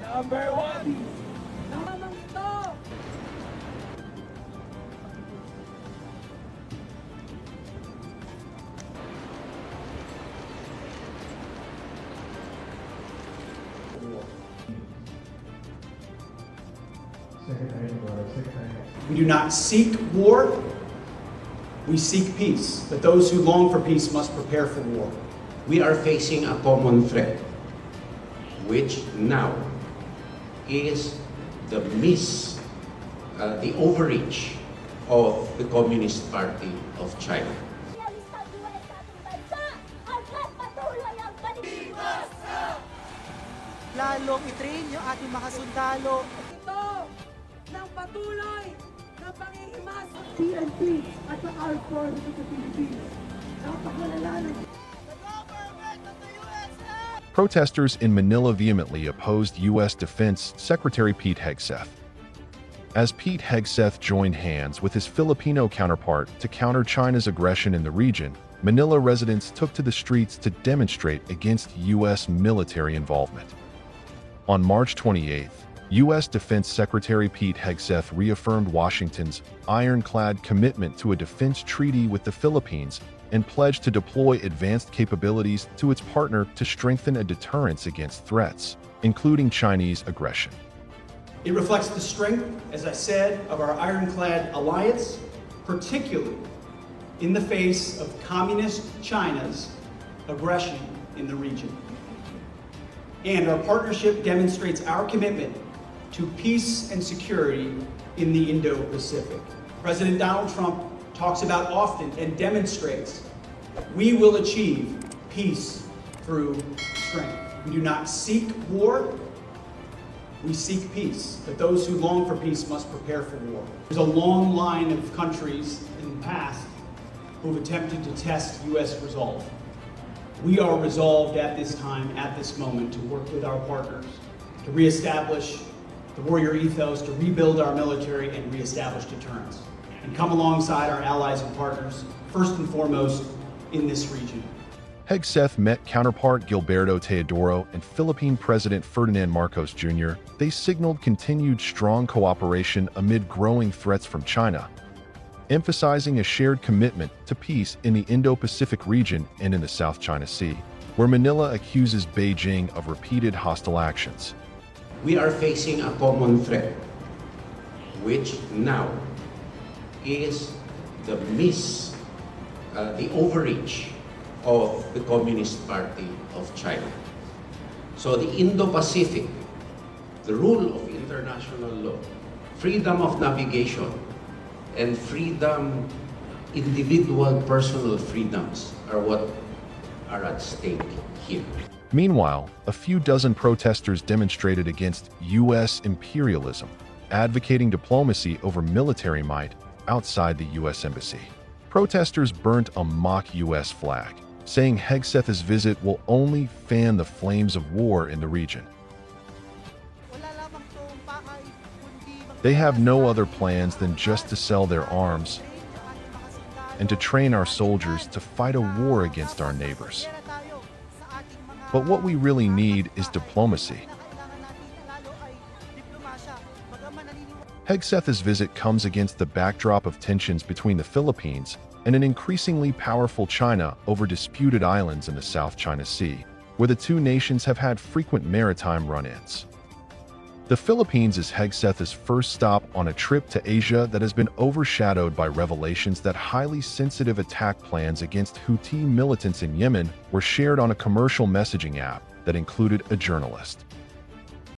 Number one. Namang ito. We do not seek war, we seek peace. But those who long for peace must prepare for war. We are facing a common threat, which now is the overreach of the Communist Party of China. Lalong itrain yung ating mga sundalo. Ito ng patuloy na pangihimasok PNP at sa Armed Forces of the Philippines. Napakalala ng Protesters in Manila vehemently opposed U.S. Defense Secretary Pete Hegseth. As Pete Hegseth joined hands with his Filipino counterpart to counter China's aggression in the region, Manila residents took to the streets to demonstrate against U.S. military involvement. On March 28th, U.S. Defense Secretary Pete Hegseth reaffirmed Washington's ironclad commitment to a defense treaty with the Philippines and pledged to deploy advanced capabilities to its partner to strengthen a deterrence against threats, including Chinese aggression. It reflects the strength, as I said, of our ironclad alliance, particularly in the face of Communist China's aggression in the region. And our partnership demonstrates our commitment to peace and security in the Indo-Pacific. President Donald Trump talks about often and demonstrates we will achieve peace through strength. We do not seek war, we seek peace. But those who long for peace must prepare for war. There's a long line of countries in the past who have attempted to test U.S. resolve. We are resolved at this time, at this moment, to work with our partners, to reestablish the warrior ethos, to rebuild our military and reestablish deterrence, and come alongside our allies and partners, first and foremost, in this region. Hegseth met counterpart Gilberto Teodoro and Philippine President Ferdinand Marcos Jr. They signaled continued strong cooperation amid growing threats from China, emphasizing a shared commitment to peace in the Indo-Pacific region and in the South China Sea, where Manila accuses Beijing of repeated hostile actions. We are facing a common threat, which now is the overreach of the Communist Party of China. So the Indo-Pacific, the rule of international law, freedom of navigation, and individual personal freedoms are what are at stake here. Meanwhile, a few dozen protesters demonstrated against U.S. imperialism, advocating diplomacy over military might outside the U.S. Embassy. Protesters burnt a mock U.S. flag, saying Hegseth's visit will only fan the flames of war in the region. They have no other plans than just to sell their arms and to train our soldiers to fight a war against our neighbors. But what we really need is diplomacy. Hegseth's visit comes against the backdrop of tensions between the Philippines and an increasingly powerful China over disputed islands in the South China Sea, where the two nations have had frequent maritime run-ins. The Philippines is Hegseth's first stop on a trip to Asia that has been overshadowed by revelations that highly sensitive attack plans against Houthi militants in Yemen were shared on a commercial messaging app that included a journalist.